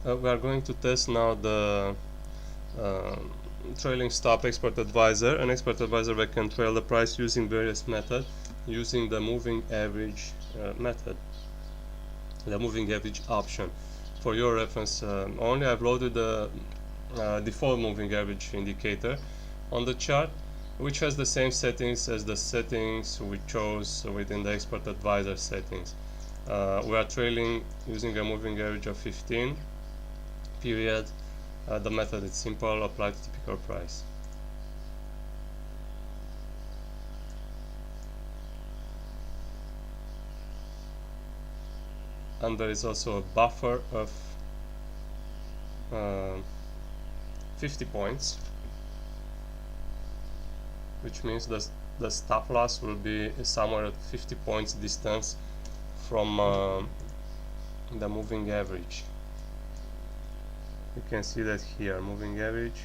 We are going to test now the trailing stop expert advisor, an expert advisor that can trail the price using various methods, using the moving average method, the moving average option. For your reference only, I've loaded the default moving average indicator on the chart, which has the same settings as the settings we chose within the expert advisor settings. We are trailing using a moving average of 15 period. The method is simple, apply to typical price. And there is also a buffer of 50 points, which means the stop loss will be somewhere at 50 points distance from the moving average. You can see that here, moving average,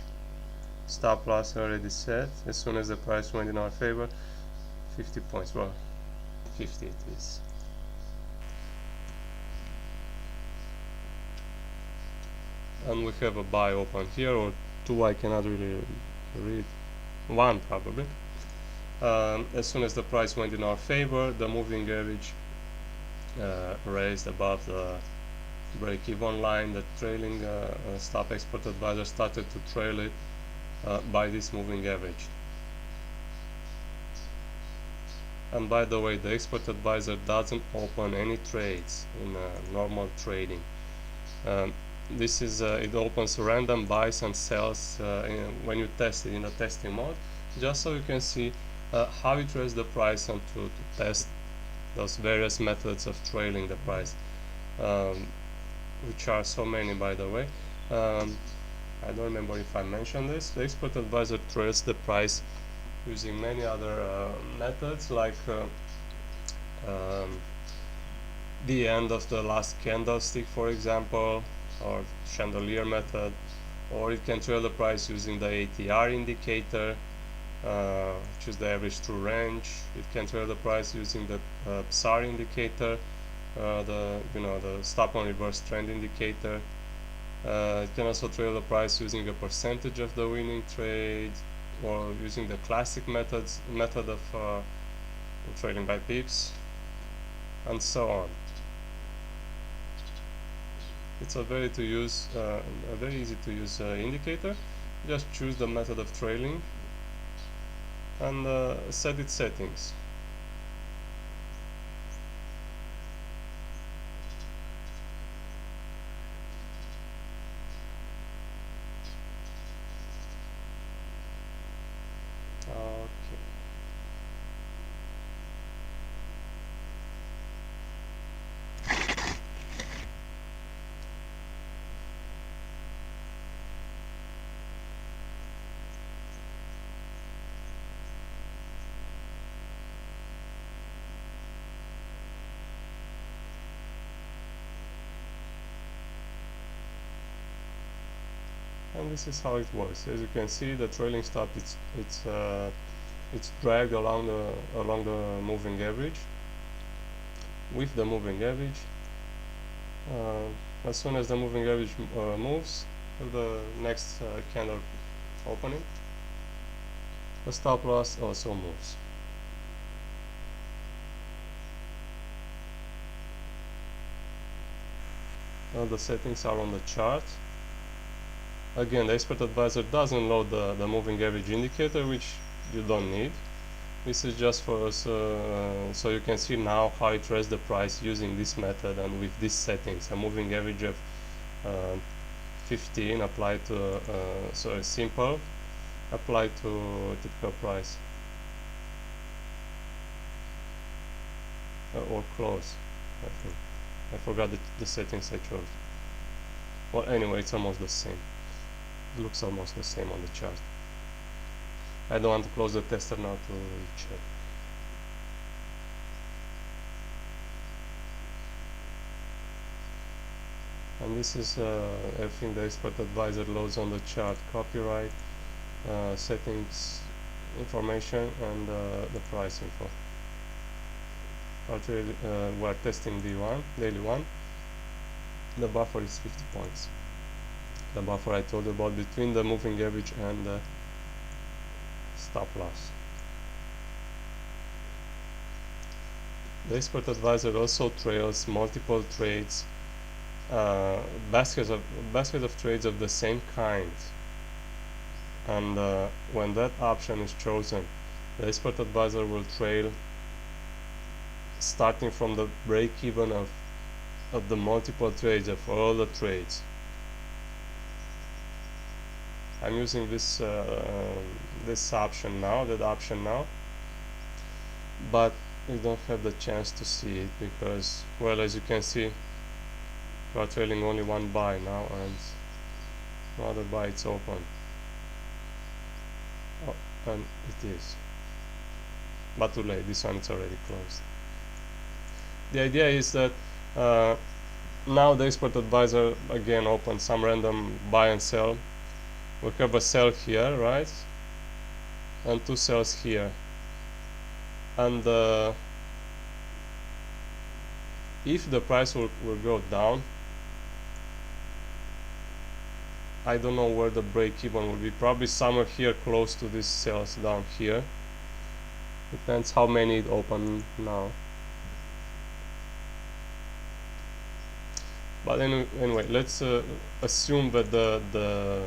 stop loss already set. As soon as the price went in our favor, 50 points, well, 50 it is. And we have a buy open here, or two, I cannot really read, one probably. As soon as the price went in our favor, the moving average raised above the break-even line. The trailing stop expert advisor started to trail it by this moving average. And by the way, the expert advisor doesn't open any trades in normal trading. This is it opens random buys and sells when you test it in the testing mode, just so you can see how it trails the price and to test those various methods of trailing the price, which are so many, by the way. I don't remember if I mentioned this. The expert advisor trails the price using many other methods, like the end of the last candlestick, for example, or chandelier method, or it can trail the price using the ATR indicator, which is the average true range. It can trail the price using the SAR indicator, the stop on reverse trend indicator. It can also trail the price using a percentage of the winning trade, or using the classic method of trading by pips, and so on. It's a very easy to use indicator. Just choose the method of trailing and set its settings. Okay. And this is how it works. As you can see, the trailing stop it's dragged along the moving average. With the moving average, as soon as the moving average moves, the next candle opening, the stop loss also moves. The settings are on the chart. Again, the expert advisor doesn't load the moving average indicator, which you don't need. This is just for us, so you can see now how it trails the price using this method and with these settings. A moving average of 15 applied to, simple, applied to typical price. Or close, I think. I forgot the settings I chose. Well, anyway, it's almost the same. It looks almost the same on the chart. I don't want to close the tester now to check. And this is everything the expert advisor loads on the chart: copyright, settings, information, and the price info. We're testing D1, daily one. The buffer is 50 points. the buffer I told you about between the moving average and the stop loss. The expert advisor also trails multiple trades, baskets of trades of the same kind, and when that option is chosen, the expert advisor will trail starting from the break-even of the multiple trades, of all the trades. I'm using this this option now, that option now, but you don't have the chance to see it because, well, as you can see, we are trailing only one buy now, and another buy it's open. Oh, and it is, but too late. This one is already closed. The idea is that now the expert advisor again opens some random buy and sell. We have a sell here, right, and two sells here, and if the price will go down, I don't know where the break-even will be, probably somewhere here close to these sales down here. Depends how many it open now. But anyway, let's assume that the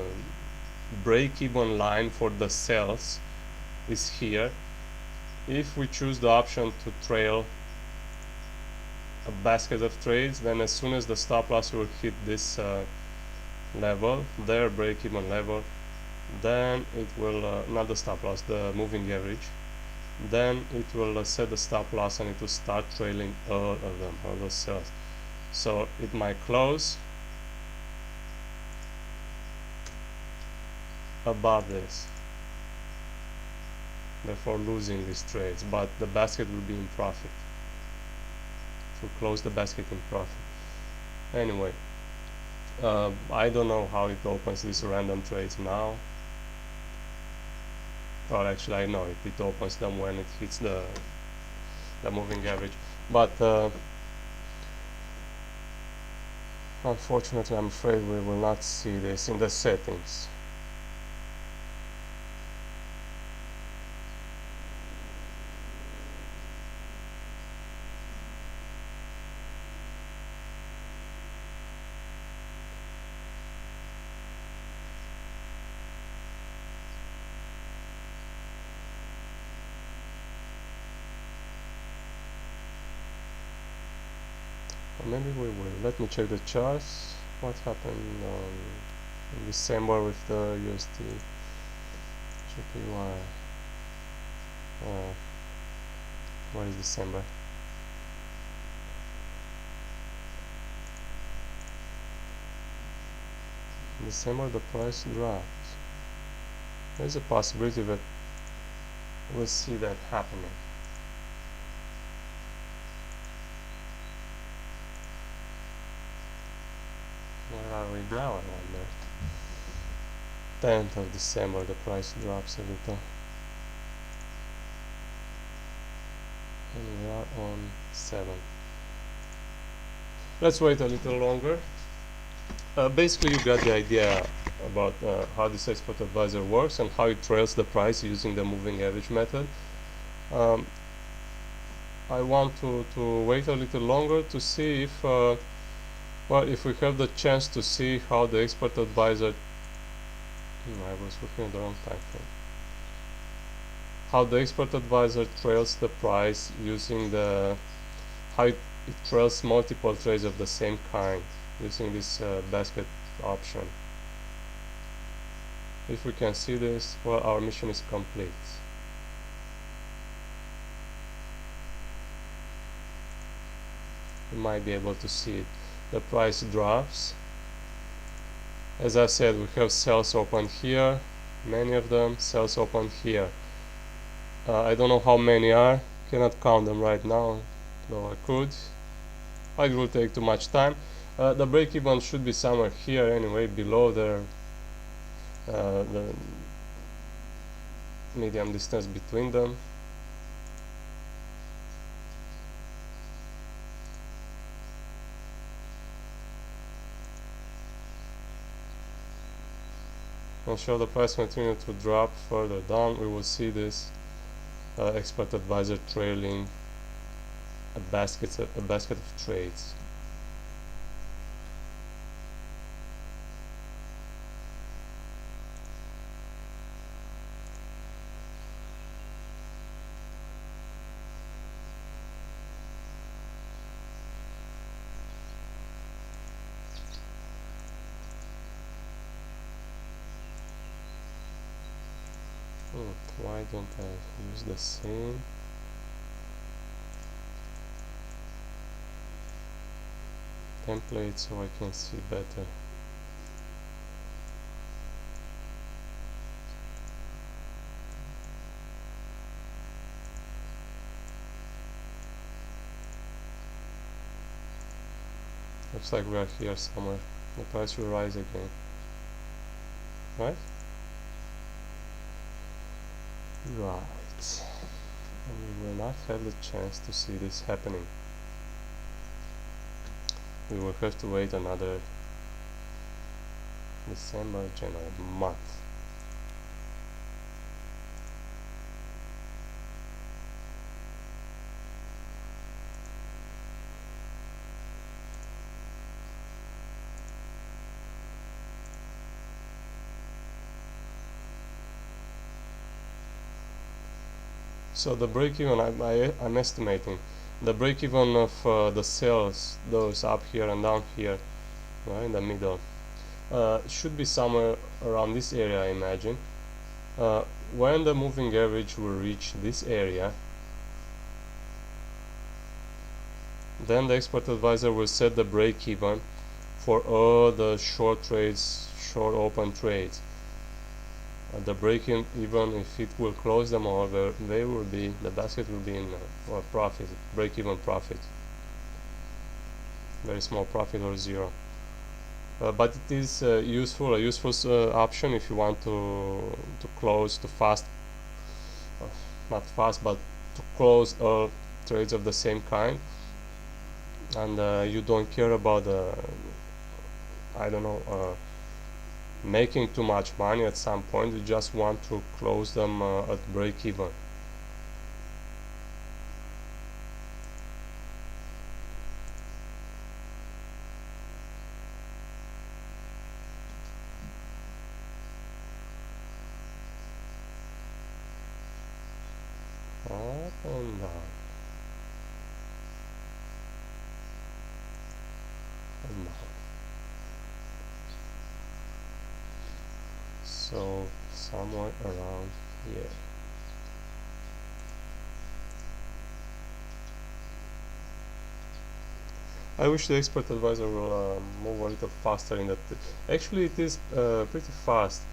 break-even line for the sales is here. If we choose the option to trail a basket of trades, then as soon as the stop loss will hit this level, their break-even level, then it will not the stop loss, the moving average, then it will set the stop loss and it will start trailing all of them, all those sales. So it might close above this, therefore losing these trades, but the basket will be in profit. To close the basket in profit. Anyway, I don't know how it opens these random trades now. Well, actually I know it. It opens them when it hits the moving average. But unfortunately, I'm afraid we will not see this in the settings. Maybe we will. Let me check the charts. What happened in December with the USD JPY? What is December? In December the price dropped. There's a possibility that we'll see that happening. Where are we now? I wonder. 10th of December the price drops a little. And we are on 7th. Let's wait a little longer. Basically you got the idea about how this expert advisor works and how it trails the price using the moving average method. I want to wait a little longer to see if well, if we have the chance to see how the expert advisor I was looking at the wrong time frame. How the expert advisor trails the price using the how it trails multiple trades of the same kind using this basket option. If we can see this, well, our mission is complete. You might be able to see it. The price drops. As I said, we have sales open here, many of them, sales open here. I don't know how many are, cannot count them right now, though I could. It will take too much time. The break-even should be somewhere here anyway, below the medium distance between them. and show the price continue to drop further down, we will see this expert advisor trailing a basket of trades. Why don't I use the same? Template so I can see better. Looks like we are here somewhere. The price will rise again, right? Right. And we will not have the chance to see this happening. We will have to wait another December, January month. So the break-even, I'm estimating the break-even of the sales, those up here and down here, right, in the middle, should be somewhere around this area, I imagine. When the moving average will reach this area, then the expert advisor will set the break-even for all the short trades, short open trades. The break-even, even if it will close them all, they will be, the basket will be in profit, break-even profit, very small profit or zero. But it is a useful option if you want to close, to fast, not fast, but to close all trades of the same kind, and you don't care about I don't know, making too much money at some point. You just want to close them at break even. Up and down. And down. So somewhere around here. I wish the expert advisor will move a little faster in that. Actually, it is pretty fast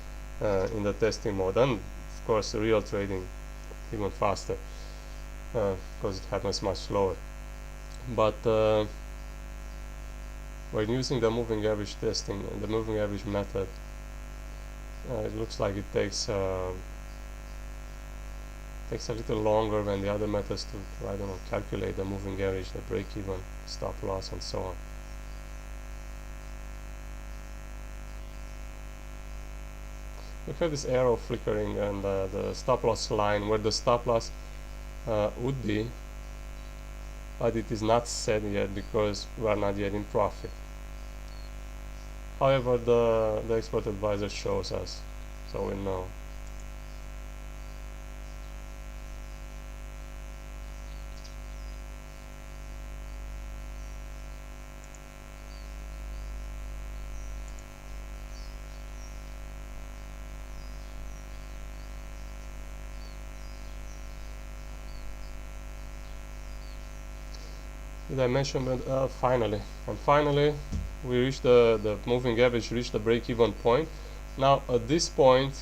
in the testing mode, and of course, real trading even faster because it happens much slower. But when using the moving average testing, the moving average method, it looks like it takes a little longer than the other methods to, I don't know, calculate the moving average, the break-even, stop loss, and so on. We have this arrow flickering and the stop loss line where the stop loss would be, but it is not set yet because we are not yet in profit. However, the expert advisor shows us, so we know. Did I mention that? Finally we reached the moving average, reached the break-even point. Now at this point,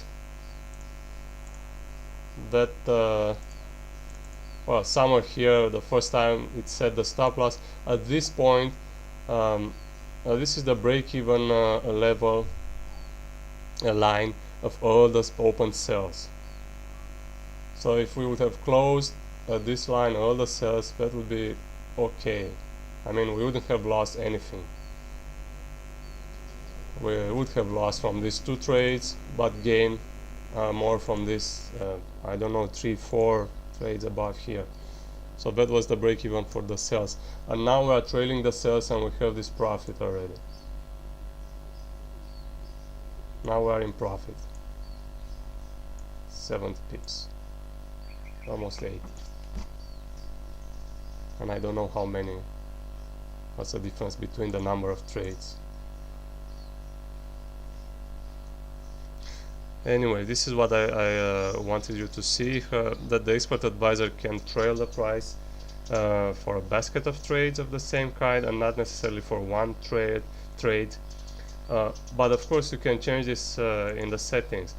that well, somewhere here, the first time it set the stop loss. At this point, this is the break-even level, a line of all the open cells. So if we would have closed at this line all the cells, that would be okay. I mean, we wouldn't have lost anything. we would have lost from these 2 trades, but gain more from this, I don't know, 3-4 trades above here. So that was the break even for the sales, and now we are trailing the sales and we have this profit already. Now we are in profit, 70 pips, almost 80, and I don't know how many. What's the difference between the number of trades? Anyway, this is what I wanted you to see, that the expert advisor can trail the price for a basket of trades of the same kind and not necessarily for one trade. But of course you can change this in the settings.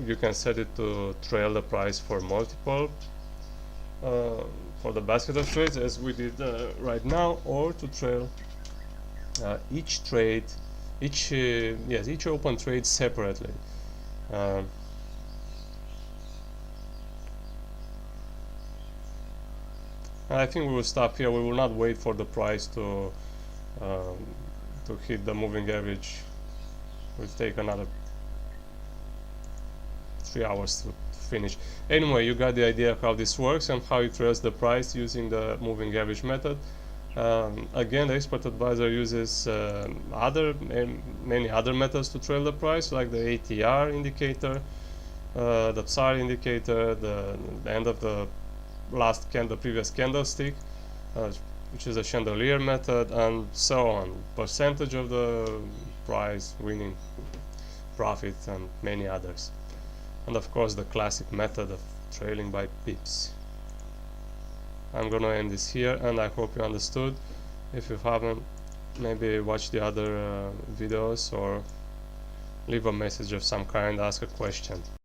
You can set it to trail the price for multiple, for the basket of trades as we did right now, or to trail each trade, each open trade separately. I think we will stop here. We will not wait for the price to hit the moving average. We'll take another 3 hours to finish. Anyway, you got the idea of how this works and how it trails the price using the moving average method. Again, the expert advisor uses many other methods to trail the price, like the ATR indicator, the PSAR indicator, the end of the previous candlestick, which is a chandelier method, and so on. Percentage of the price, winning, profit, and many others. And of course the classic method of trailing by pips. I'm gonna end this here, and I hope you understood. If you haven't, maybe watch the other videos or leave a message of some kind, ask a question.